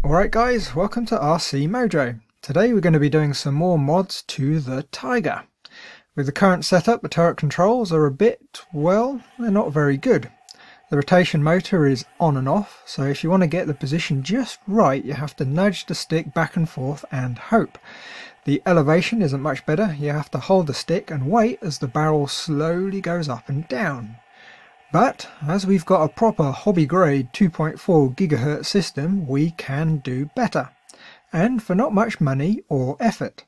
Alright guys, welcome to RC Mojo. Today we're going to be doing some more mods to the Tiger. With the current setup, the turret controls are a bit, well, they're not very good. The rotation motor is on and off, so if you want to get the position just right, you have to nudge the stick back and forth and hope. The elevation isn't much better, you have to hold the stick and wait as the barrel slowly goes up and down. But as we've got a proper hobby grade 2.4 GHz system, we can do better, and for not much money or effort.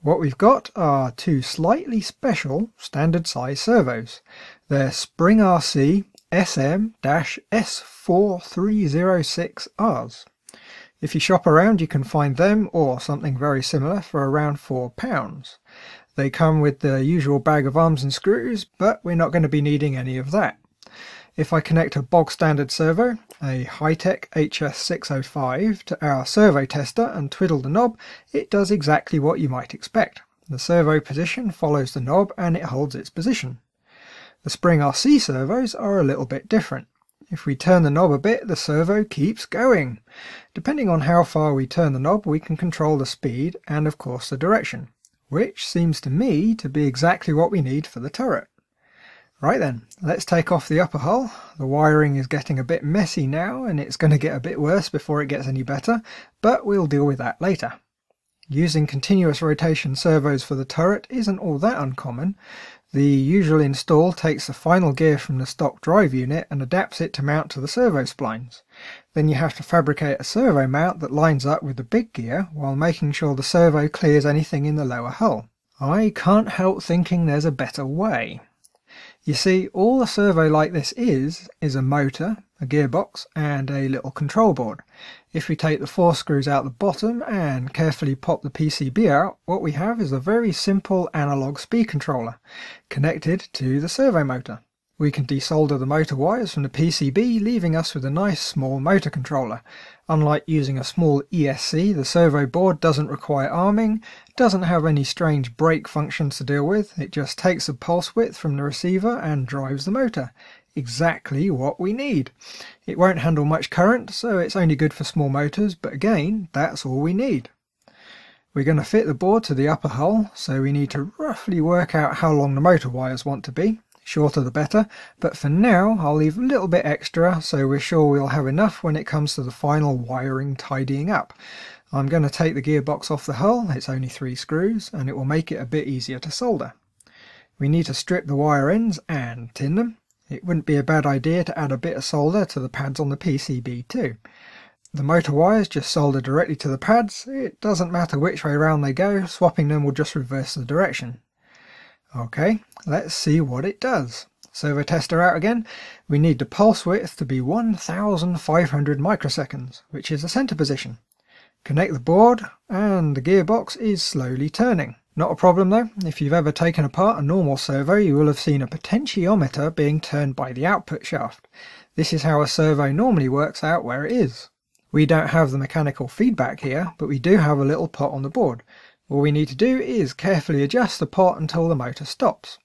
What we've got are two slightly special standard size servos. They're Spring RC SM-S4306Rs. If you shop around you can find them or something very similar for around £4. They come with the usual bag of arms and screws, but we're not going to be needing any of that. If I connect a bog standard servo, a high-tech HS605, to our servo tester and twiddle the knob, it does exactly what you might expect. The servo position follows the knob and it holds its position. The Spring RC servos are a little bit different. If we turn the knob a bit, the servo keeps going. Depending on how far we turn the knob, we can control the speed and of course the direction, which seems to me to be exactly what we need for the turret. Right then, let's take off the upper hull. The wiring is getting a bit messy now and it's going to get a bit worse before it gets any better, but we'll deal with that later. Using continuous rotation servos for the turret isn't all that uncommon. The usual install takes the final gear from the stock drive unit and adapts it to mount to the servo splines. Then you have to fabricate a servo mount that lines up with the big gear while making sure the servo clears anything in the lower hull. I can't help thinking there's a better way. You see, all a servo like this is a motor, a gearbox and a little control board. If we take the 4 screws out the bottom and carefully pop the PCB out, what we have is a very simple analog speed controller connected to the servo motor. We can desolder the motor wires from the PCB, leaving us with a nice small motor controller. Unlike using a small ESC, the servo board doesn't require arming, doesn't have any strange brake functions to deal with, it just takes a pulse width from the receiver and drives the motor. Exactly what we need. It won't handle much current, so it's only good for small motors, but again, that's all we need. We're going to fit the board to the upper hull, so we need to roughly work out how long the motor wires want to be. Shorter the better, but for now I'll leave a little bit extra so we're sure we'll have enough when it comes to the final wiring tidying up. I'm going to take the gearbox off the hull, it's only 3 screws, and it will make it a bit easier to solder. We need to strip the wire ends and tin them. It wouldn't be a bad idea to add a bit of solder to the pads on the PCB too. The motor wires just solder directly to the pads, it doesn't matter which way round they go, swapping them will just reverse the direction. Okay, let's see what it does. Servo tester out again. We need the pulse width to be 1500 microseconds, which is the center position. Connect the board and the gearbox is slowly turning. Not a problem though. If you've ever taken apart a normal servo, you will have seen a potentiometer being turned by the output shaft. This is how a servo normally works out where it is. We don't have the mechanical feedback here, but we do have a little pot on the board. All we need to do is carefully adjust the pot until the motor stops.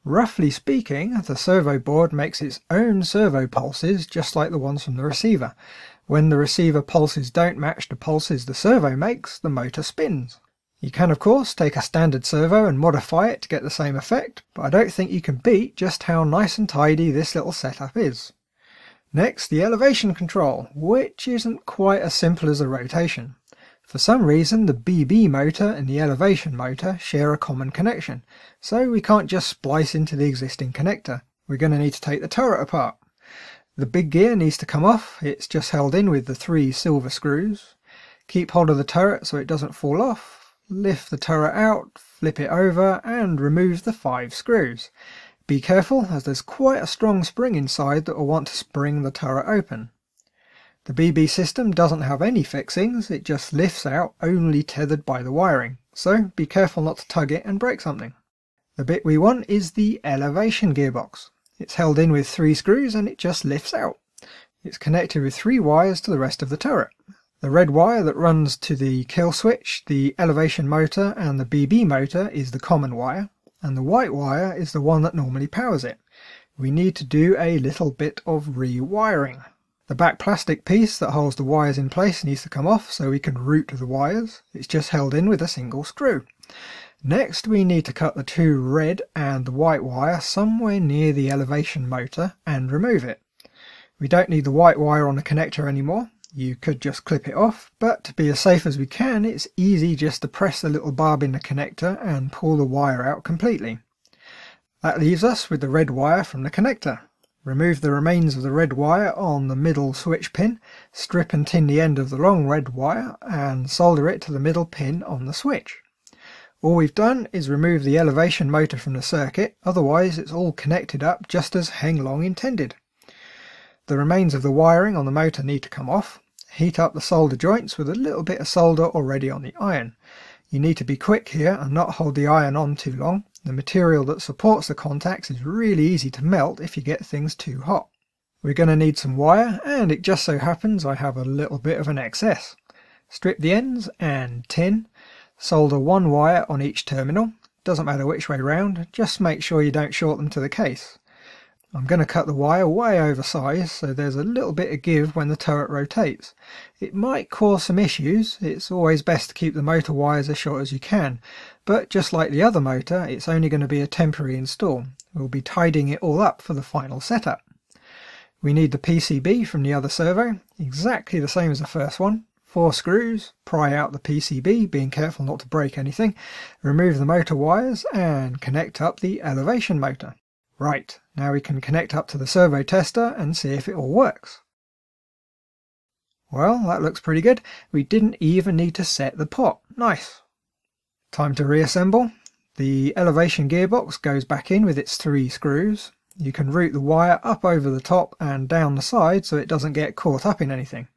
Roughly speaking, the servo board makes its own servo pulses just like the ones from the receiver. When the receiver pulses don't match the pulses the servo makes, the motor spins. You can of course take a standard servo and modify it to get the same effect, but I don't think you can beat just how nice and tidy this little setup is. Next, the elevation control, which isn't quite as simple as the rotation. For some reason the BB motor and the elevation motor share a common connection, so we can't just splice into the existing connector. We're going to need to take the turret apart. The big gear needs to come off, it's just held in with the 3 silver screws. Keep hold of the turret so it doesn't fall off, lift the turret out, flip it over and remove the 5 screws. Be careful as there's quite a strong spring inside that will want to spring the turret open. The BB system doesn't have any fixings, it just lifts out only tethered by the wiring, so be careful not to tug it and break something. The bit we want is the elevation gearbox. It's held in with 3 screws and it just lifts out. It's connected with 3 wires to the rest of the turret. The red wire that runs to the kill switch, the elevation motor and the BB motor is the common wire, and the white wire is the one that normally powers it. We need to do a little bit of rewiring. The back plastic piece that holds the wires in place needs to come off so we can route the wires. It's just held in with a single screw. Next we need to cut the two red and the white wire somewhere near the elevation motor and remove it. We don't need the white wire on the connector anymore. You could just clip it off, but to be as safe as we can, it's easy just to press the little barb in the connector and pull the wire out completely. That leaves us with the red wire from the connector. Remove the remains of the red wire on the middle switch pin, strip and tin the end of the long red wire and solder it to the middle pin on the switch. All we've done is remove the elevation motor from the circuit, otherwise it's all connected up just as Heng intended. The remains of the wiring on the motor need to come off. Heat up the solder joints with a little bit of solder already on the iron. You need to be quick here and not hold the iron on too long. The material that supports the contacts is really easy to melt if you get things too hot. We're going to need some wire, and it just so happens I have a little bit of an excess. Strip the ends and tin. Solder one wire on each terminal. Doesn't matter which way round, just make sure you don't short them to the case. I'm going to cut the wire way oversized so there's a little bit of give when the turret rotates. It might cause some issues. It's always best to keep the motor wires as short as you can, but just like the other motor, it's only going to be a temporary install. We'll be tidying it all up for the final setup. We need the PCB from the other servo, exactly the same as the first one. 4 screws, pry out the PCB, being careful not to break anything, remove the motor wires and connect up the elevation motor. Right, now we can connect up to the servo tester and see if it all works. Well, that looks pretty good. We didn't even need to set the pot. Nice. Time to reassemble. The elevation gearbox goes back in with its 3 screws. You can route the wire up over the top and down the side so it doesn't get caught up in anything.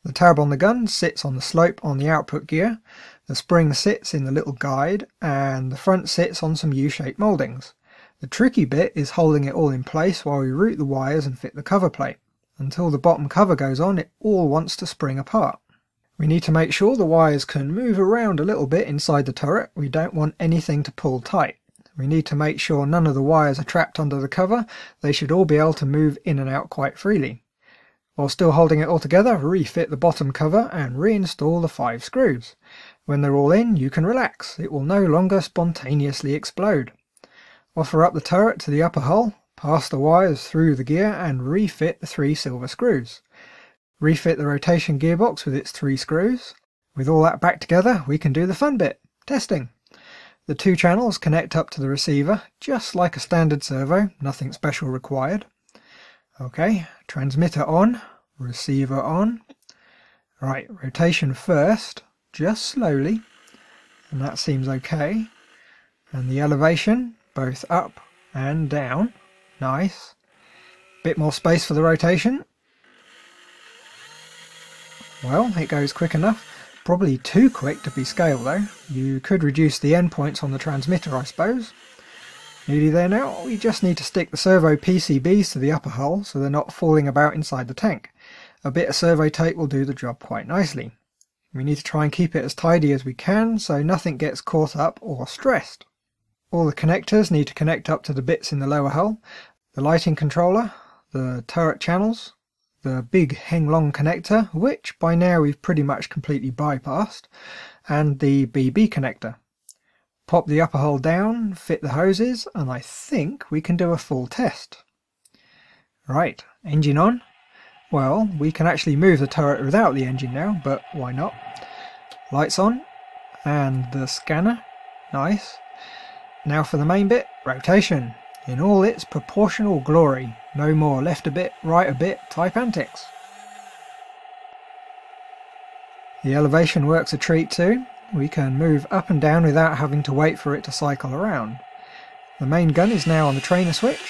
The tab on the gun sits on the slope on the output gear. The spring sits in the little guide and the front sits on some U-shaped mouldings. The tricky bit is holding it all in place while we route the wires and fit the cover plate. Until the bottom cover goes on, it all wants to spring apart. We need to make sure the wires can move around a little bit inside the turret. We don't want anything to pull tight. We need to make sure none of the wires are trapped under the cover. They should all be able to move in and out quite freely. While still holding it all together, refit the bottom cover and reinstall the 5 screws. When they're all in, you can relax. It will no longer spontaneously explode. Offer up the turret to the upper hull, pass the wires through the gear and refit the 3 silver screws. Refit the rotation gearbox with its 3 screws. With all that back together, we can do the fun bit, testing. The 2 channels connect up to the receiver, just like a standard servo, nothing special required. Okay, transmitter on, receiver on. Right, rotation first, just slowly, and that seems okay. And the elevation, both up and down. Nice. Bit more space for the rotation. Well, it goes quick enough. Probably too quick to be scale though. You could reduce the endpoints on the transmitter, I suppose. Nearly there now. We just need to stick the servo PCBs to the upper hull so they're not falling about inside the tank. A bit of servo tape will do the job quite nicely. We need to try and keep it as tidy as we can so nothing gets caught up or stressed. All the connectors need to connect up to the bits in the lower hull. The lighting controller, the turret channels, the big Heng connector, which by now we've pretty much completely bypassed, and the BB connector. Pop the upper hull down, fit the hoses, and I think we can do a full test. Right, engine on. Well, we can actually move the turret without the engine now, but why not? Lights on, and the scanner. Nice. Now for the main bit, rotation, in all its proportional glory. No more left a bit, right a bit type antics. The elevation works a treat too. We can move up and down without having to wait for it to cycle around. The main gun is now on the trainer switch,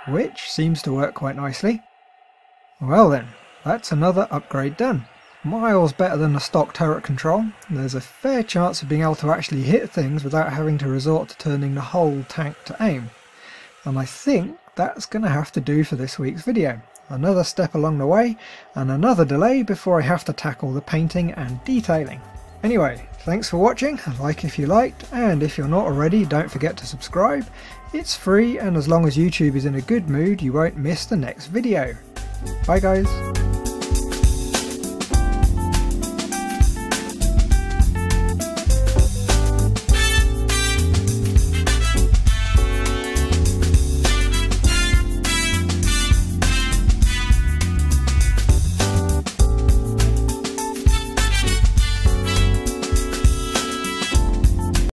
which seems to work quite nicely. Well then, that's another upgrade done. Miles better than the stock turret control. There's a fair chance of being able to actually hit things without having to resort to turning the whole tank to aim. And I think that's going to have to do for this week's video. Another step along the way, and another delay before I have to tackle the painting and detailing. Anyway, thanks for watching, like if you liked, and if you're not already, don't forget to subscribe. It's free, and as long as YouTube is in a good mood, you won't miss the next video. Bye guys!